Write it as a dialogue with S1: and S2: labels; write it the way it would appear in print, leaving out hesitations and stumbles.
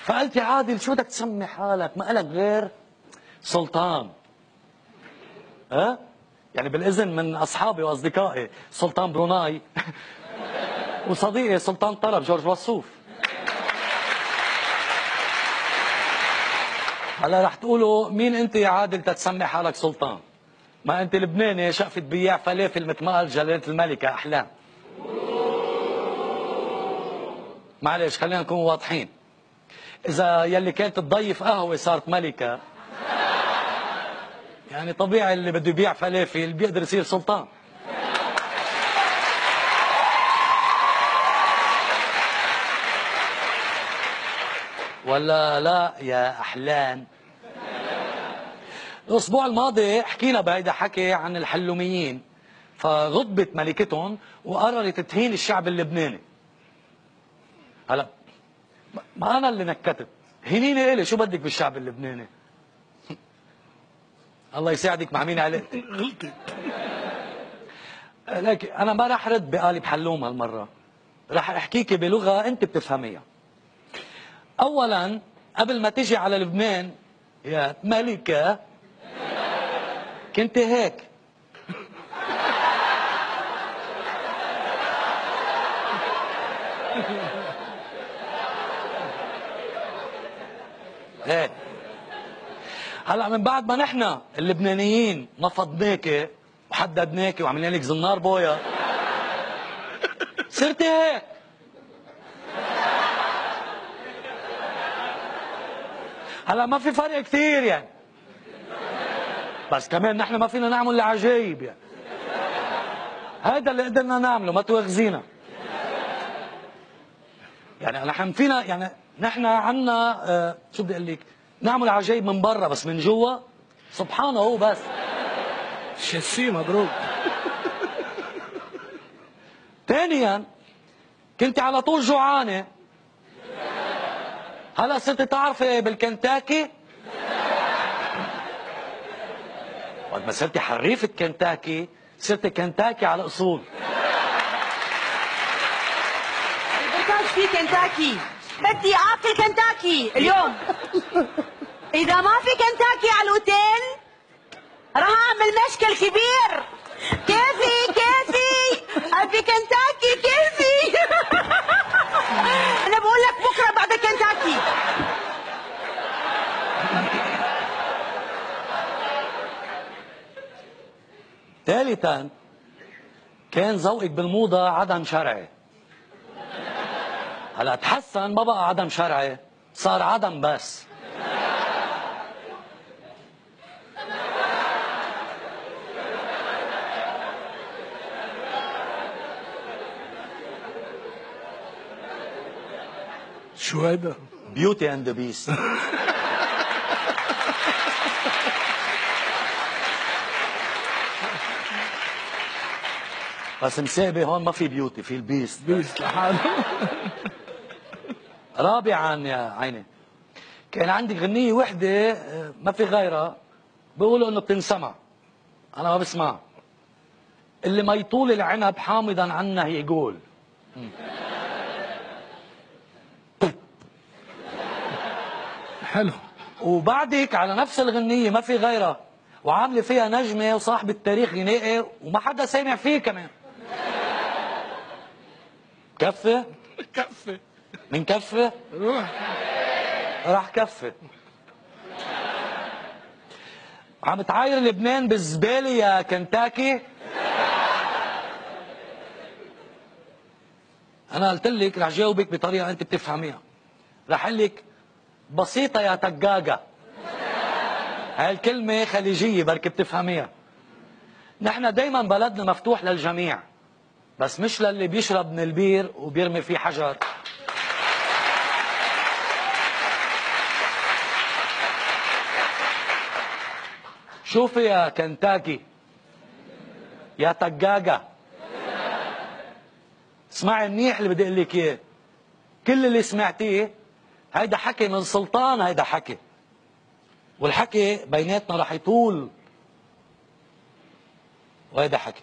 S1: فقلت يا عادل شو بدك تسمي حالك؟ ما إلك غير سلطان. ها؟ يعني بالإذن من أصحابي وأصدقائي سلطان بروناي وصديقي سلطان طرب جورج وصوف. هلا رح تقولوا مين أنت يا عادل تتسمي حالك سلطان؟ ما أنت لبناني شقفة بياع فلافل مثل ما قال جلالة الملكة أحلام. معلش خلينا نكون واضحين. إذا يلي كانت تضيف قهوة صارت ملكة، يعني طبيعي اللي بده يبيع فلافل بيقدر يصير سلطان. ولا لا يا أحلام؟ الأسبوع الماضي حكينا بهيدا حكي عن الحلوميين، فغضبت ملكتهم وقررت تهين الشعب اللبناني. هلا ما أنا اللي نكتت، هينيني إلي شو بدك بالشعب اللبناني؟ الله يساعدك مع مين علاقتك؟
S2: غلطت.
S1: لكن أنا ما رح رد بقالب حلوم هالمرة، رح أحكيكي بلغة أنت بتفهميها. أولا قبل ما تيجي على لبنان يا ملكة كنت هيك. هيك. هلا من بعد ما نحن اللبنانيين نفضناكي وحددناكي وعملنا لك زنار بويا صرتي هيك. هلا ما في فرق كثير يعني، بس كمان نحن ما فينا نعمل العجايب يعني. هذا اللي قدرنا نعمله، ما تواخذينا. يعني نحن فينا، يعني نحن عنا شو بدي اقول لك، نعمل عجايب من برا بس من جوا سبحانه هو بس.
S2: شاسيه مضروب.
S1: ثانيا كنت على طول جوعانه، هلا صرت تعرفي بالكنتاكي؟ وقت ما صرتي حريفة كنتاكي صرتي كنتاكي على الاصول.
S3: البركاج في كنتاكي، بدي اكل كنتاكي اليوم. اذا ما في كنتاكي على الاوتيل راح اعمل مشكل كبير. كيفي ابي كنتاكي كيفي. انا بقول لك بكره بعد كنتاكي.
S1: ثالثا كان ذوقك بالموضة عدم شرعي. هلا تحسن ما بقى عدم شرعي، صار عدم بس.
S2: شو هيدا؟
S1: بيوتي اند ذا بيست. بس مسابي هون ما في بيوتي، في البيست.
S2: بيست لحاله.
S1: رابعا يا عيني كان عندي غنية وحدة ما في غيرها، بيقولوا انه بتنسمع، انا ما بسمع. اللي ما يطول العنب حامضا عنا يقول.
S2: حلو.
S1: وبعدك على نفس الغنية ما في غيرها، وعاملة فيها نجمة وصاحب التاريخ غنائي وما حدا سامع فيه كمان. كفة؟
S2: كفي.
S1: من كفة؟
S2: روح.
S1: راح كفة. عم تعاير لبنان بالزبالة يا كنتاكي؟ أنا قلت لك رح جاوبك بطريقة أنت بتفهميها. رح أقول لك بسيطة يا تجاجة. هاي الكلمة خليجية بركي بتفهميها. نحن دايما بلدنا مفتوح للجميع، بس مش للي بيشرب من البير وبيرمي فيه حجر. شوفي يا كنتاكي يا تجاجة، اسمعي منيح اللي بدي اقول لك اياه. كل اللي سمعتيه هيدا حكي من سلطان، هيدا حكي، والحكي بيناتنا رح يطول، وهيدا حكي.